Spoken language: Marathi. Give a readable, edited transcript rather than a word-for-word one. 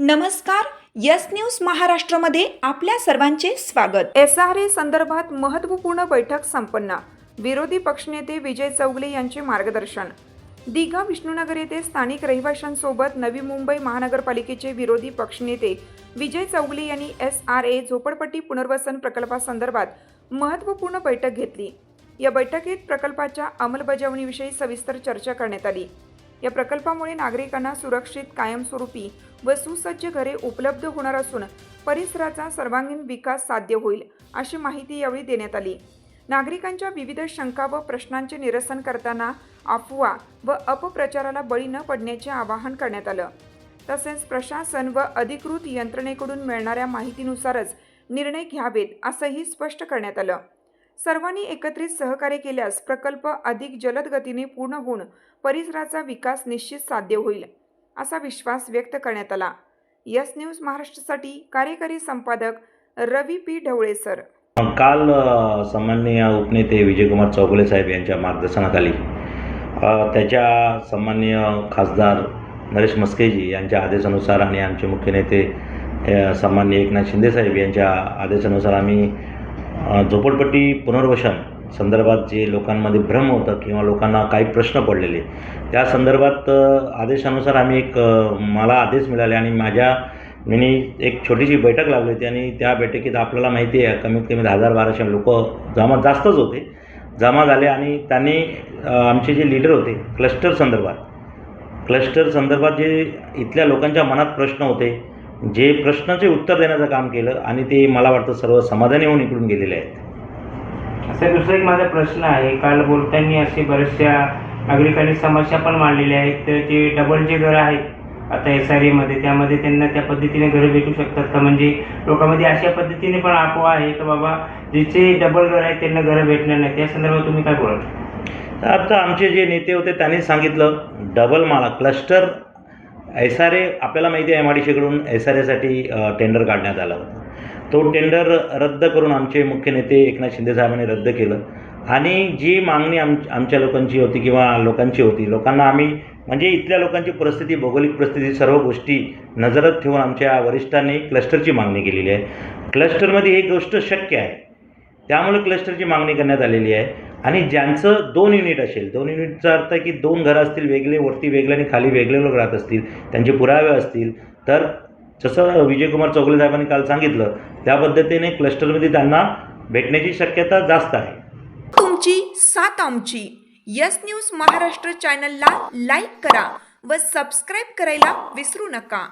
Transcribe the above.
नमस्कार. यस न्यूज महाराष्ट्रमध्ये आपल्या सर्वांचे स्वागत. SRA संदर्भात महत्त्वपूर्ण बैठक संपन्न. विरोधी पक्षनेते विजय चौगले यांचे मार्गदर्शन. दिघा विष्णुनगर येथे स्थानिक रहिवाशांसोबत नवी मुंबई महानगरपालिकेचे विरोधी पक्षनेते विजय चौगले यांनी SRA झोपडपट्टी पुनर्वसन प्रकल्पासंदर्भात महत्त्वपूर्ण बैठक घेतली. या बैठकीत प्रकल्पाच्या अंमलबजावणीविषयी सविस्तर चर्चा करण्यात आली. या प्रकल्पामुळे नागरिकांना सुरक्षित, कायमस्वरूपी व सुसज्ज घरे उपलब्ध होणार असून परिसराचा सर्वांगीण विकास साध्य होईल, अशी माहिती यावेळी देण्यात आली. नागरिकांच्या विविध शंका व प्रश्नांचे निरसन करताना अफवा व अपप्रचाराला बळी न पडण्याचे आवाहन करण्यात आलं. तसेच प्रशासन व अधिकृत यंत्रणेकडून मिळणाऱ्या माहितीनुसारच निर्णय घ्यावेत, असंही स्पष्ट करण्यात आलं. सर्वांनी एकत्रित सहकार्य केल्यास प्रकल्प अधिक जलद गतीने पूर्ण होऊन परिसराचा विकास निश्चित साध्य होईल, असा विश्वास व्यक्त करण्यात आला. यस न्यूज महाराष्ट्रासाठी कार्यकारी संपादक रवी पी ढवळे सर. काल सन्माननीय उपनेते विजयकुमार चौगुले साहेब यांच्या मार्गदर्शनाखाली त्याच्या सन्माननीय खासदार नरेश मस्केजी यांच्या आदेशानुसार आणि आमचे मुख्य नेते सन्माननीय एकनाथ शिंदे साहेब यांच्या आदेशानुसार आम्ही झोपडपट्टी पुनर्वसन संदर्भात जे लोकांमध्ये भ्रम होतं किंवा लोकांना काही प्रश्न पडलेले, त्या संदर्भात आदेशानुसार आम्ही मला आदेश मिळाले आणि मी एक छोटीशी बैठक लावली होती. आणि त्या बैठकीत आपल्याला माहिती आहे कमीत कमी 1000-1200 लोक जास्तच होते, जमा झाले. आणि त्यांनी आमचे जे लीडर होते क्लस्टर संदर्भात जे इथल्या लोकांच्या मनात प्रश्न होते, जे प्रश्नाचे उत्तर देण्याचं काम केलं आणि ते मला वाटतं सर्व समाधानी होऊन इकडून गेलेले आहेत. असं दुसरा एक माझा प्रश्न आहे. काल बोलताना असे बऱ्याचशा नागरिकांनी समस्या पण मांडलेल्या आहेत. तर जे डबल जे घरं आहेत आता SRA मध्ये, त्यामध्ये त्यांना त्या पद्धतीने घरं भेटू शकतात का? म्हणजे लोकांमध्ये अशा पद्धतीने पण अफवा आहे की बाबा जिचे डबल घर आहेत त्यांना घरं भेटणार नाही. त्या संदर्भात तुम्ही काय बोलाल? आता आमचे जे नेते होते त्यांनी सांगितलं डबल माला क्लस्टर SRA आपल्याला माहिती आहे MIDCकडून SRAसाठी टेंडर काढण्यात आलं होतं. तो टेंडर रद्द करून आमचे मुख्य नेते एकनाथ शिंदे साहेबांनी रद्द केलं. आणि जी मागणी आमच्या लोकांची होती किंवा लोकांची होती, लोकांना आम्ही म्हणजे इथल्या लोकांची परिस्थिती, भौगोलिक परिस्थिती, सर्व गोष्टी नजरात ठेवून आमच्या वरिष्ठांनी क्लस्टरची मागणी केलेली आहे. क्लस्टरमध्ये एक गोष्ट शक्य आहे, त्यामुळे क्लस्टरची मागणी करण्यात आलेली आहे. आणि ज्यांचं 2 युनिट असेल, 2 युनिटचा अर्थ आहे की 2 घरं असतील, वेगळे वरती वेगळे आणि खाली वेगळे लोक राहत असतील, त्यांचे पुरावे असतील, तर जसं विजयकुमार चौगले साहेबांनी काल सांगितलं त्या पद्धतीने क्लस्टरमध्ये त्यांना भेटण्याची शक्यता जास्त आहे. तुमची साथ आमची. यस न्यूज महाराष्ट्र चॅनलला लाईक करा व सबस्क्राईब करायला विसरू नका.